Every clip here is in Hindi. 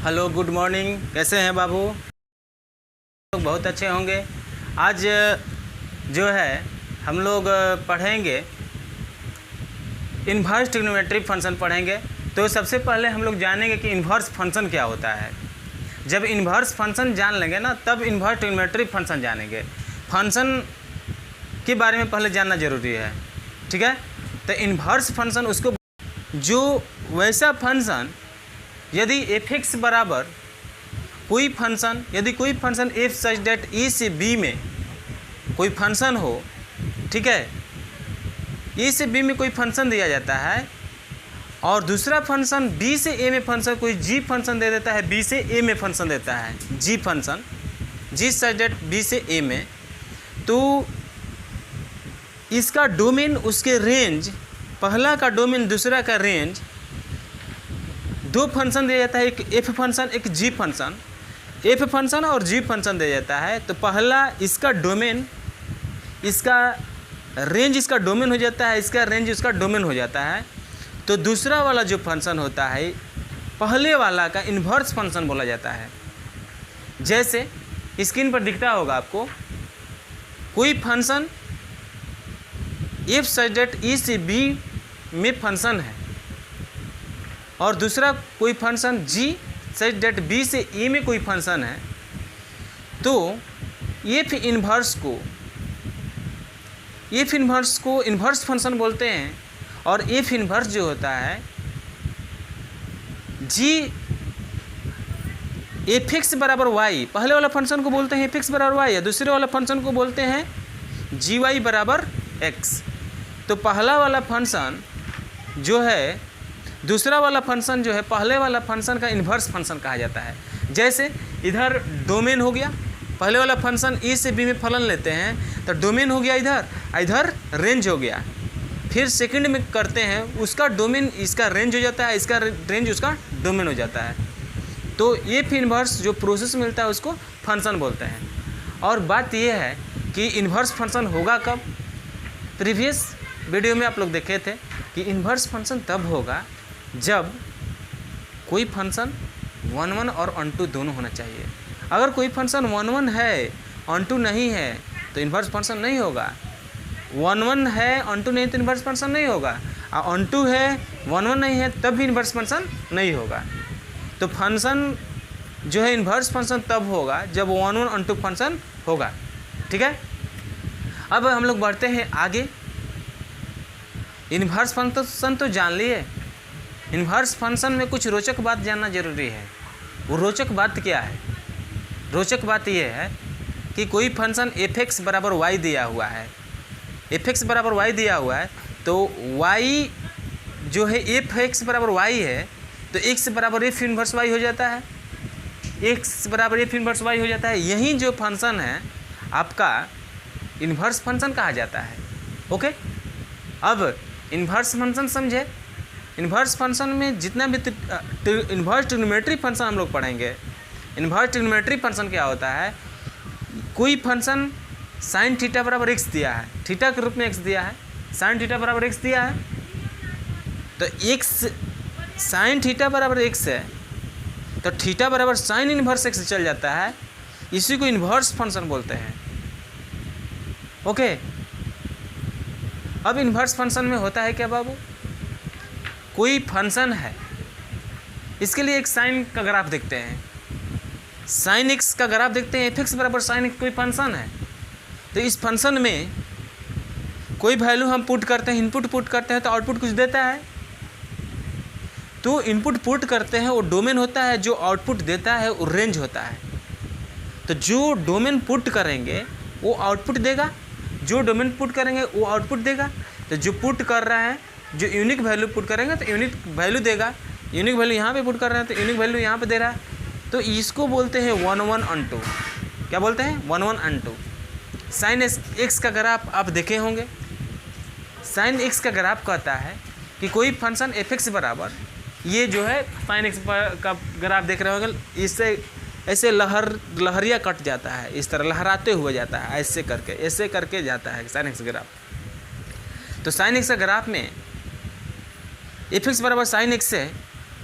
Hello, good morning. कैसे हैं बाबू? लोग बहुत अच्छे होंगे। आज जो है हम लोग पढ़ेंगे इन्वर्स ट्रिग्नोमेट्री फंक्शन पढ़ेंगे। तो सबसे पहले हम लोग जानेंगे कि इन्वर्स फंक्शन क्या होता है। जब इन्वर्स फंक्शन जान लेंगे ना, तब इन्वर्स ट्रिग्नोमेट्री फंक्शन जानेंगे। फंक्शन के बारे में पहले जानना ज़रूरी है, ठीक है। तो इन्वर्स फंक्शन उसको जो वैसा फंक्शन यदि f(x) बराबर कोई फंक्शन, यदि कोई फंक्शन f सच डेट e से b में कोई फंक्शन हो, ठीक है, e से b में कोई फंक्शन दिया जाता है और दूसरा फंक्शन b से a में फंक्शन कोई g फंक्शन दे देता है, b से a में फंक्शन देता है, g फंक्शन, g सच डेट b से a में, तो इसका डोमेन, उसके रेंज, पहला का डोमेन दूसरा का रेंज, दो फंक्शन दिया जाता है, एक f फंक्शन एक g फंक्शन, f फंक्शन और g फंक्शन दिया जाता है। तो पहला इसका डोमेन, इसका रेंज इसका डोमेन हो जाता है, इसका रेंज उसका डोमेन हो जाता है। तो दूसरा वाला जो फंक्शन होता है पहले वाला का इन्वर्स फंक्शन बोला जाता है। जैसे स्क्रीन पर दिखता होगा आपको, कोई फंक्शन f सच डेट e से b में फंक्शन है और दूसरा कोई फंक्शन g सच डेट b से a में कोई फंक्शन है, तो f इन्वर्स को इन्वर्स फंक्शन बोलते हैं। और f इन्वर्स जो होता है g f(x) बराबर y, पहले वाला फंक्शन को बोलते हैं f(x) बराबर y, या दूसरे वाला फंक्शन को बोलते हैं gy बराबर x। तो पहला वाला फंक्शन जो है, दूसरा वाला फंक्शन जो है, पहले वाला फंक्शन का इन्वर्स फंक्शन कहा जाता है। जैसे इधर डोमेन हो गया, पहले वाला फंक्शन e से b में फलन लेते हैं तो डोमेन हो गया इधर, इधर रेंज हो गया। फिर सेकंड में करते हैं, उसका डोमेन इसका रेंज हो जाता है, इसका रेंज उसका डोमेन हो जाता है। तो ये फिर इन्वर्स जो प्रोसेस मिलता है उसको फंक्शन बोलते हैं। और बात यह है कि इन्वर्स फंक्शन होगा कब। प्रीवियस वीडियो में आप लोग देखे थे कि इन्वर्स फंक्शन तब होगा जब कोई फंक्शन 1 और ऑन2 दोनों होना चाहिए। अगर कोई फंक्शन 1 है ऑन2 नहीं है तो इन्वर्स फंक्शन नहीं होगा। 1 है ऑन2 नहीं तो इन्वर्स फंक्शन नहीं होगा, और ऑन2 है 1 नहीं है तब भी इन्वर्स फंक्शन नहीं होगा। तो फंक्शन जो है इन्वर्स फंक्शन तब होगा जब 1 ऑन2 फंक्शन होगा, ठीक है। अब हम लोग बढ़ते हैं आगे। इन्वर्स फंक्शन तो जान लिए, इन्वर्स फंक्शन में कुछ रोचक बात जानना जरूरी है। वो रोचक बात क्या है? रोचक बात यह है कि कोई फंक्शन f(x) बराबर y दिया हुआ है, f(x) बराबर y दिया हुआ है, तो y जो है f(x) बराबर y है, तो x बराबर f इन्वर्स y हो जाता है, x बराबर f इन्वर्स y हो जाता है। यही जो फंक्शन है आपका इन्वर्स फंक्शन कहा जाता है। ओके, अब इन्वर्स फंक्शन समझे। इन्वर्स फंक्शन में जितना भी इन्वर्स ट्रिग्नोमेट्री फंक्शन हम लोग पढ़ेंगे। इन्वर्स ट्रिग्नोमेट्री फंक्शन क्या होता है? कोई फंक्शन साइन थीटा बराबर x दिया है, थीटा के रूप में x दिया है, साइन थीटा बराबर x दिया है, तो x साइन थीटा बराबर x है तो थीटा बराबर साइन इन्वर्स x चल जाता है। इसी को इन्वर्स फंक्शन बोलते हैं। ओके, अब इन्वर्स फंक्शन में होता है क्या बाबू? कोई फंक्शन है, इसके लिए एक साइन का ग्राफ देखते हैं, साइन x का ग्राफ देखते हैं, f(x) बराबर साइन x कोई फंक्शन है। तो इस फंक्शन में कोई वैल्यू हम पुट करते हैं, इनपुट पुट करते हैं तो आउटपुट कुछ देता है। तो इनपुट पुट करते हैं वो डोमेन होता है, जो आउटपुट देता है वो रेंज होता है। तो जो डोमेन पुट करेंगे वो आउटपुट देगा, जो डोमेन पुट करेंगे वो आउटपुट देगा। तो जो पुट कर रहा है, जो यूनिक वैल्यू पुट करेंगे तो यूनिक वैल्यू देगा, यूनिक वैल्यू यहाँ पे पुट कर रहे हैं तो यूनिक वैल्यू यहाँ पे दे रहा है। तो इसको बोलते हैं 1 ऑन2। क्या बोलते हैं? 1 ऑन2। साइन x का ग्राफ आप देखे होंगे। साइन x का ग्राफ कहता है कि कोई फंक्शन f(x) बराबर, ये जो है साइन x का ग्राफ देख रहे होंगे, इससे ऐसे लहरिया कट जाता है, इस तरह लहराते हुए जाता है, ऐसे करके जाता है साइन x ग्राफ। तो साइन x का ग्राफ में f(x) बराबर साइन x है,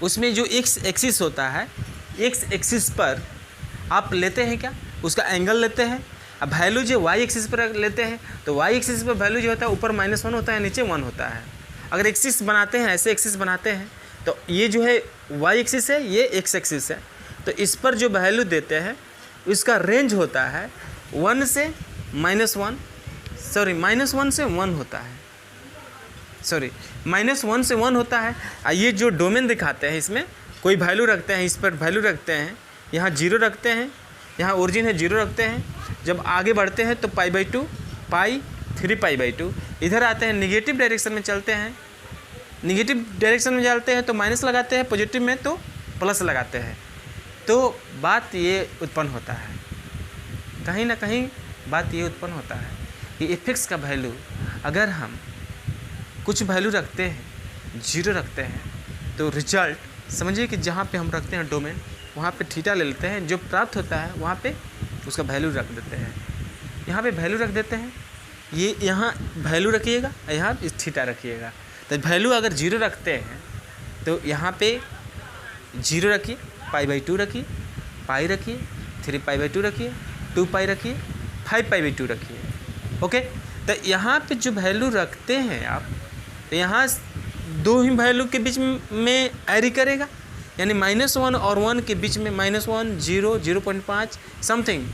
उसमें जो x एक्सिस होता है एक्स एक्सिस पर आप लेते हैं क्या, उसका एंगल लेते हैं। अब वैल्यू जो वाई एक्सिस पर लेते हैं तो वाई एक्सिस पर वैल्यू जो होता है ऊपर -1 होता है, नीचे 1 होता है। अगर एक्सिस बनाते हैं, ऐसे एक्सिस बनाते हैं तो ये जो है वाई एक्सिस है, ये एक्स एक्सिस है, तो इस पर जो वैल्यू देते हैं इसका रेंज होता है 1 से -1 से 1 होता है, -1 से 1 होता है। ये जो डोमेन दिखाते हैं इसमें कोई वैल्यू रखते हैं, इस पर वैल्यू रखते हैं, यहाँ 0 रखते हैं, यहाँ ओरिजिन है 0 रखते हैं। जब आगे बढ़ते हैं तो π/2 पाई 3π/2, इधर आते हैं निगेटिव डायरेक्शन में चलते हैं, निगेटिव डायरेक्शन में चलते हैं तो माइनस लगाते हैं, पॉजिटिव में तो प्लस लगाते हैं। तो बात ये उत्पन्न होता है, कहीं ना कहीं बात ये उत्पन्न होता है कि एफ(x) का वैल्यू अगर हम कुछ वैल्यू रखते हैं, 0 रखते हैं, तो रिजल्ट समझिए कि जहाँ पे हम रखते हैं डोमेन वहाँ पे थीटा ले लेते हैं, जो प्राप्त होता है वहाँ पे उसका वैल्यू रख देते हैं। यहाँ पे वैल्यू रख देते हैं, ये यहाँ वैल्यू रखिएगा, यहाँ थीटा रखिएगा। तो वैल्यू अगर 0 रखते हैं तो यहाँ पे 0 रखिए, π/2 रखिए, पाई रखिए, 3π/2 रखिए, 2π रखिए, 5π/2 रखिए। ओके, तो यहाँ पे जो वैल्यू रखते हैं आप, तो यहाँ दो ही वैल्यू के बीच में एरी करेगा, यानी -1 और 1 के बीच में -1, 0, 0.5 समथिंग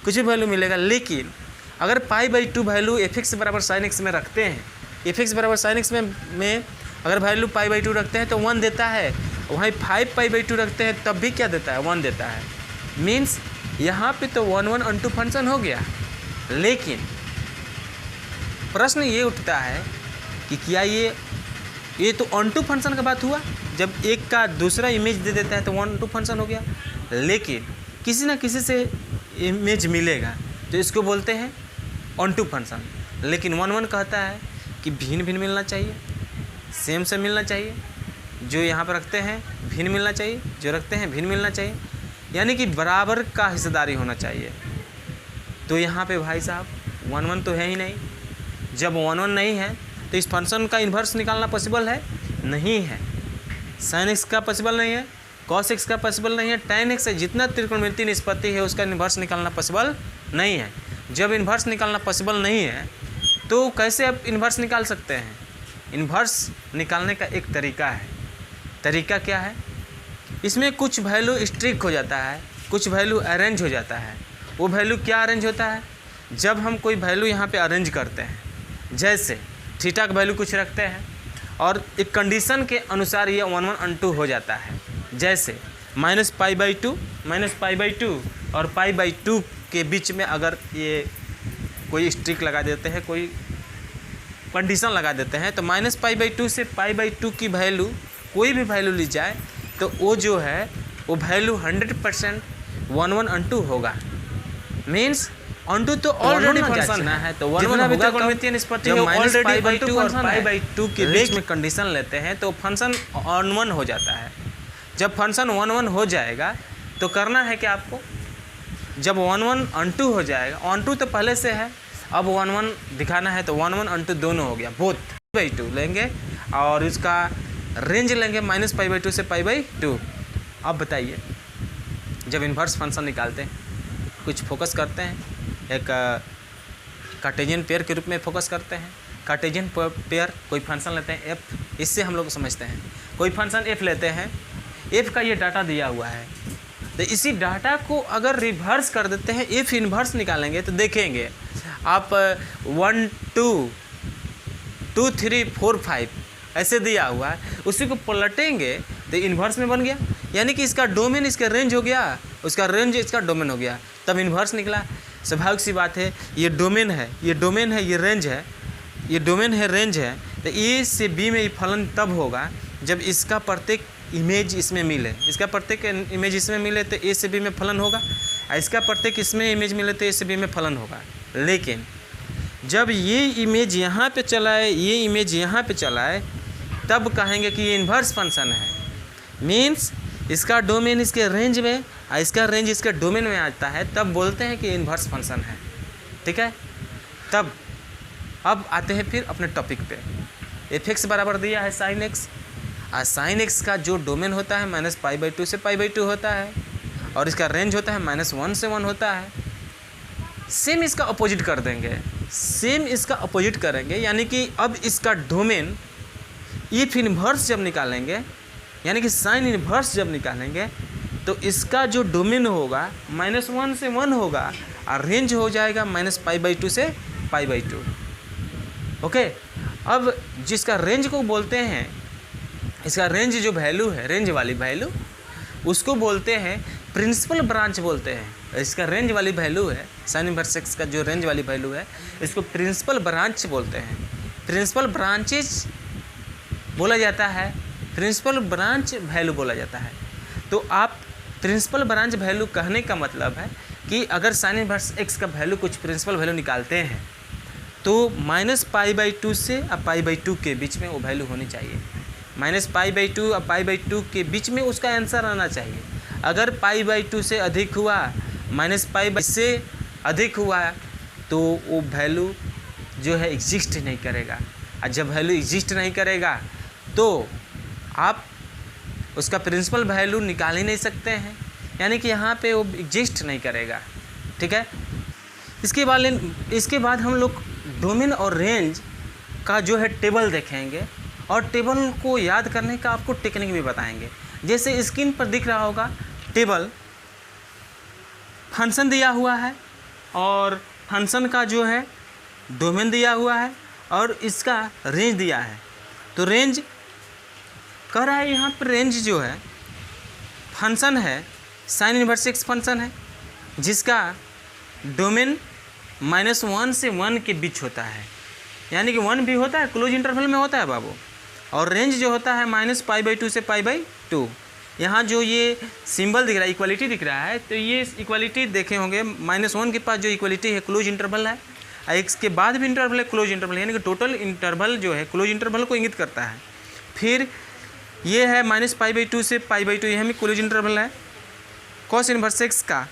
कुछ भी वैल्यू मिलेगा। लेकिन अगर π/2 वैल्यू f(x) बराबर sin x में रखते हैं, f(x) बराबर sin x में अगर वैल्यू π/2 रखते हैं तो 1 देता है, वहीं 5π/2 रखते हैं तब भी क्या देता है, 1 देता है। मीन्स यहाँ पे तो 1 ऑन टू फंक्शन हो गया। लेकिन प्रश्न ये उठता है कि क्या ये तो ऑन टू फंक्शन का बात हुआ, जब एक का दूसरा इमेज दे देता है तो 1 टू फंक्शन हो गया। लेकिन किसी ना किसी से इमेज मिलेगा तो इसको बोलते हैं ऑन टू फंक्शन। लेकिन 1 कहता है कि भिन्न भिन्न मिलना चाहिए, सेम से मिलना चाहिए, जो यहाँ पर रखते हैं भिन्न मिलना चाहिए, जो रखते हैं भिन्न मिलना चाहिए, यानी कि बराबर का हिस्सेदारी होना चाहिए। तो यहाँ पे भाई साहब 1 तो है ही नहीं। जब 1 नहीं है तो इस फंक्शन का इन्वर्स निकालना पॉसिबल है, नहीं है। sin x का पॉसिबल नहीं है, cos x का पॉसिबल नहीं है, tan x से जितना त्रिकोणमितीय निष्पत्ति है उसका इन्वर्स निकालना पॉसिबल नहीं है। जब इन्वर्स निकालना पॉसिबल नहीं है तो कैसे आप इन्वर्स निकाल सकते हैं? इन्वर्स निकालने का एक तरीका है। तरीका क्या है? इसमें कुछ वैल्यू स्ट्रिक्ट हो जाता है, कुछ वैल्यू अरेंज हो जाता है। वो वैल्यू क्या अरेंज होता है? जब हम कोई वैल्यू यहाँ पे अरेंज करते हैं, जैसे थीटा का वैल्यू कुछ रखते हैं और एक कंडीशन के अनुसार ये 1 हो जाता है। जैसे -π/2 और π/2 के बीच में अगर ये कोई स्ट्रिक लगा देते हैं, कोई कंडीशन लगा देते हैं, तो -π/2 से π/2 की वैल्यू कोई भी वैल्यू ली जाए तो वो जो है वो वैल्यू 100% 1 होगा। मीन्स ऑनटू तो ऑलरेडी फंक्शन है, तो 1 होगा। त्रिकोणमितीय निष्पत्ति है ऑलरेडी π/2 और π/2 के बीच में कंडीशन लेते हैं तो फंक्शन 1 हो जाता है। जब फंक्शन 1 हो जाएगा तो करना है कि आपको जब 1 हो जाएगा, 1 तो पहले से है, अब 1 दिखाना है तो 1 दोनों हो गया, बोथ π/2 लेंगे और इसका रेंज लेंगे -π/2 से π/2। अब बताइए, जब इन्वर्स फंक्शन निकालते हैं कुछ फोकस करते हैं, एक कार्टेशियन पेयर के रूप में फोकस करते हैं। कार्टेशियन पेयर कोई फंक्शन लेते हैं f, इससे हम लोग समझते हैं कोई फंक्शन f लेते हैं, f का ये डाटा दिया हुआ है, तो इसी डाटा को अगर रिवर्स कर देते हैं, f इन्वर्स निकालेंगे तो देखेंगे आप 1 2 2 3 4 5 ऐसे दिया हुआ है, उसी को पलटेंगे तो इन्वर्स में बन गया, यानी कि इसका डोमेन इसका रेंज हो गया, उसका रेंज इसका डोमेन हो गया, तब इन्वर्स निकला। स्वाभाविक सी बात है, ये डोमेन है, ये डोमेन है, ये रेंज है, ये डोमेन है, रेंज है, तो ए से बी में ये फलन तब होगा जब इसका प्रत्येक इमेज इसमें मिले, इसका प्रत्येक इमेज इसमें मिले तो ए से बी में फलन होगा, और इसका प्रत्येक इसमें इमेज मिले तो ए से बी में फलन होगा। लेकिन जब ये इमेज यहाँ पे चलाए, ये इमेज यहाँ पे चलाए, तब कहेंगे कि ये इन्वर्स फंक्शन है। मीन्स इसका डोमेन इसके रेंज में और इसका रेंज इसके डोमेन में आता है, तब बोलते हैं कि इन्वर्स फंक्शन है। ठीक है, तब अब आते हैं फिर अपने टॉपिक पे। f(x) बराबर दिया है sin x, और sin x का जो डोमेन होता है -π/2 से π/2 होता है। और इसका रेंज होता है -1 से 1 होता है। सेम इसका अपोजिट कर देंगे, सेम इसका अपोजिट करेंगे, यानी कि अब इसका डोमेन इफ इन्वर्स जब निकालेंगे, यानी कि साइन इन्वर्स जब निकालेंगे, तो इसका जो डोमेन होगा -1 से 1 होगा और रेंज हो जाएगा -π/2 से π/2। ओके, अब जिसका रेंज को बोलते हैं, इसका रेंज जो वैल्यू है, रेंज वाली वैल्यू, उसको बोलते हैं प्रिंसिपल ब्रांच बोलते हैं। इसका रेंज वाली वैल्यू है, साइन इनवर्स एक्स का जो रेंज वाली वैल्यू है, इसको प्रिंसिपल ब्रांच बोलते हैं। प्रिंसिपल ब्रांचेज बोला जाता है, प्रिंसिपल ब्रांच वैल्यू बोला जाता है। तो आप प्रिंसिपल ब्रांच वैल्यू कहने का मतलब है कि अगर साइन इनवर्स एक्स का वैल्यू कुछ प्रिंसिपल वैल्यू निकालते हैं तो -π/2 से और π/2 के बीच में वो वैल्यू होनी चाहिए। -π/2 और π/2 के बीच में उसका आंसर आना चाहिए। अगर π/2 से अधिक हुआ, -π से अधिक हुआ, तो वो वैल्यू जो है एग्जिस्ट नहीं करेगा। और जब वैल्यू एग्जिस्ट नहीं करेगा तो आप उसका प्रिंसिपल वैल्यू निकाल ही नहीं सकते हैं, यानी कि यहाँ पे वो एग्जिस्ट नहीं करेगा। ठीक है, इसके बाद हम लोग डोमेन और रेंज का जो है टेबल देखेंगे और टेबल को याद करने का आपको टेक्निक भी बताएंगे। जैसे स्क्रीन पर दिख रहा होगा टेबल, फंक्शन दिया हुआ है और फंक्शन का जो है डोमेन दिया हुआ है और इसका रेंज दिया है। तो रेंज कह रहा है यहाँ पर, रेंज जो है फंक्शन है, साइन इनवर्स एक्स फंक्शन है जिसका डोमेन -1 से 1 के बीच होता है, यानी कि 1 भी होता है, क्लोज इंटरवल में होता है बाबू। और रेंज जो होता है -π/2 से π/2। यहाँ जो ये सिंबल दिख रहा है, इक्वालिटी दिख रहा है, तो ये इक्वालिटी देखे होंगे, -1 के पास जो इक्वालिटी है क्लोज इंटरवल है, एक्स के बाद भी इंटरवल है, क्लोज इंटरवल, यानी कि टोटल इंटरवल जो है क्लोज इंटरवल को इंगित करता है। फिर ये है -π/2 से π/2, यह भी क्लोज इंटरवल है। कॉस इनवर्स एक्स का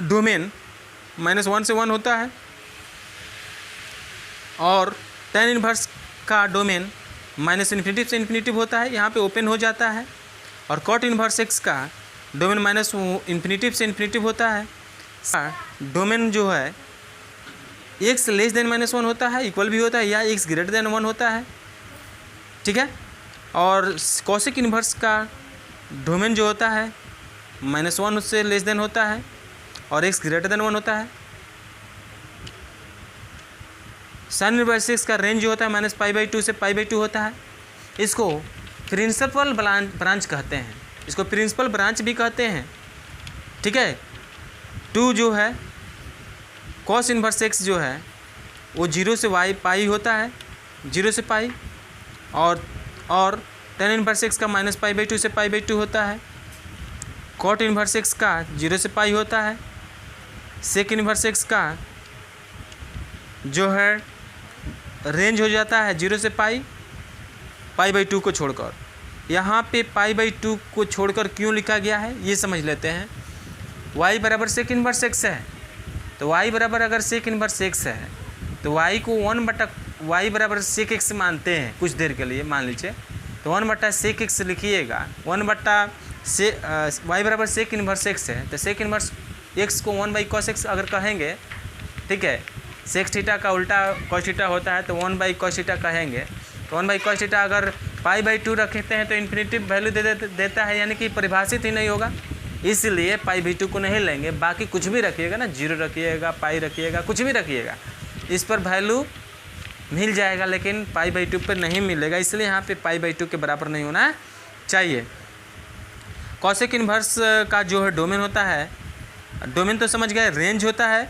डोमेन -1 से 1 होता है और tan इनवर्स का डोमेन -∞ से इन्फिनिटिव होता है, यहाँ पे ओपन हो जाता है। और कॉट इनवर्स एक्स का डोमेन -∞ से इन्फिनिटिव होता है। डोमेन जो है x <-1 होता है, इक्वल भी होता है, या x <1 होता है। ठीक है, और कॉसेक इनवर्स का डोमेन जो होता है -1 से < होता है और x <1 होता है। साइन इनवर्स एक्स का रेंज जो होता है -π/2 से π/2 होता है। इसको प्रिंसिपल ब्रांच कहते हैं, इसको प्रिंसिपल ब्रांच भी कहते हैं। ठीक है, 2 जो है कॉस इनवर्स एक्स जो है वो 0 से पाई होता है, 0 से पाई, और tan इनवर्स एक्स का -π/2 से π/2 होता है। कॉट इनवर्स एक्स का 0 से पाई होता है। सेक इनवर्स एक्स का जो है रेंज हो जाता है 0 से π/2 को छोड़कर। यहाँ पे π/2 को छोड़कर क्यों लिखा गया है ये समझ लेते हैं। y बराबर सेक इनवर्स एक्स है, तो y बराबर अगर सेक इनवर्स एक्स है तो y को 1/y बराबर सेक एक्स मानते हैं कुछ देर के लिए, मान लीजिए, तो 1/सेक एक्स लिखिएगा। 1/y बराबर सेक इनवर्स एक्स है, तो सेक इनवर्स एक्स को 1/cos एक्स अगर कहेंगे, ठीक है, सेक थीटा का उल्टा cos थीटा होता है, तो 1/cos थीटा कहेंगे। तो 1/cos थीटा अगर π/2 रखते हैं तो इन्फिनिटिव वैल्यू देता है, यानी कि परिभाषित ही नहीं होगा, इसलिए π/2 को नहीं लेंगे। बाकी कुछ भी रखिएगा ना, 0 रखिएगा, पाई रखिएगा, कुछ भी रखिएगा, इस पर वैल्यू मिल जाएगा, लेकिन π/2 पर नहीं मिलेगा, इसलिए यहाँ पे π/2 के बराबर नहीं होना चाहिए। कॉसेक इनवर्स का जो है डोमेन होता है, डोमेन तो समझ गए, रेंज होता है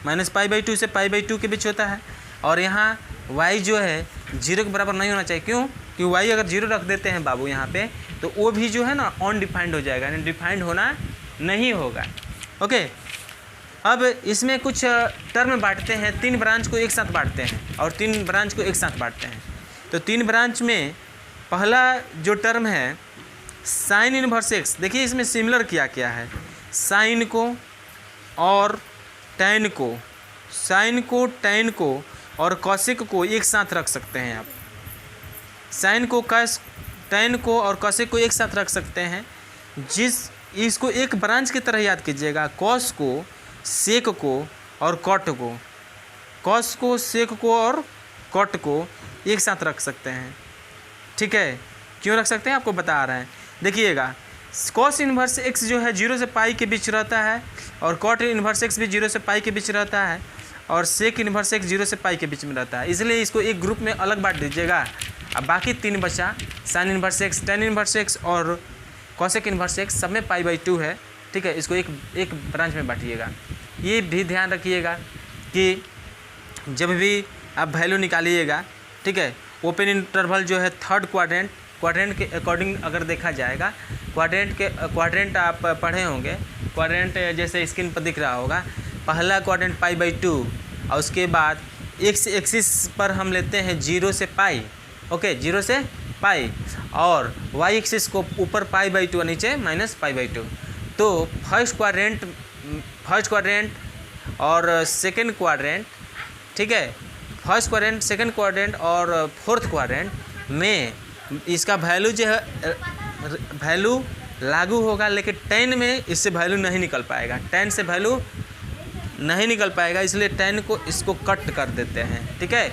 -π/2 से π/2 के बीच होता है। और यहाँ y जो है 0 के बराबर नहीं होना चाहिए। क्यों? कि y अगर 0 रख देते हैं बाबू यहाँ पे, तो वो भी जो है ना अनडिफाइंड हो जाएगा, यानी डिफाइंड होना नहीं होगा। ओके, अब इसमें कुछ टर्म बांटते हैं, 3 ब्रांच को एक साथ बांटते हैं और 3 ब्रांच को एक साथ बांटते हैं। तो 3 ब्रांच में पहला जो टर्म है साइन इनवर्स एक्स, देखिए इसमें सिमिलर क्या है, साइन को और टैन को, साइन को, टैन को और कॉसेक को एक साथ रख सकते हैं आप। साइन को, टैन को और कॉसेक को एक साथ रख सकते हैं। इसको एक ब्रांच की तरह याद कीजिएगा, कॉस को, सेक को और कॉट को, कॉस को, सेक को और कॉट को एक साथ रख सकते हैं। ठीक है, क्यों रख सकते हैं आपको बता रहे हैं। देखिएगा, कॉस इन्वर्स एक्स जो है 0 से पाई के बीच रहता है, और कॉट इन्वर्स एक्स भी 0 से पाई के बीच रहता है, और सेक इन्वर्स एक्स 0 से पाई के बीच में रहता है। इसलिए इसको एक ग्रुप में अलग बांट दीजिएगा। अब बाकी 3 बचा, sign inverse x, tan inverse x और कॉसेक इन्वर्स एक्स, सब में π/2 है। ठीक है, इसको एक ब्रांच में बांटिएगा। ये भी ध्यान रखिएगा कि जब भी आप वैल्यू निकालिएगा, ठीक है, ओपन इंटरवल जो है थर्ड क्वाड्रेंट के अकॉर्डिंग अगर देखा जाएगा, क्वाड्रेंट आप पढ़े होंगे, क्वाड्रेंट जैसे स्क्रीन पर दिख रहा होगा, पहला क्वाड्रेंट π/2 और उसके बाद एक्स एक्सिस पर हम लेते हैं 0 से पाई, ओके, 0 से पाई, और वाई एक्सिस को ऊपर π/2 नीचे -π/2। तो फर्स्ट क्वाड्रेंट और सेकंड क्वाड्रेंट, ठीक है, फर्स्ट क्वाड्रेंट, सेकंड क्वाड्रेंट और फोर्थ क्वाड्रेंट में इसका वैल्यू जो है वैल्यू लागू होगा, लेकिन 10 में इससे वैल्यू नहीं निकल पाएगा, 10 से वैल्यू नहीं निकल पाएगा, इसलिए 10 को इसको कट कर देते हैं। ठीक है,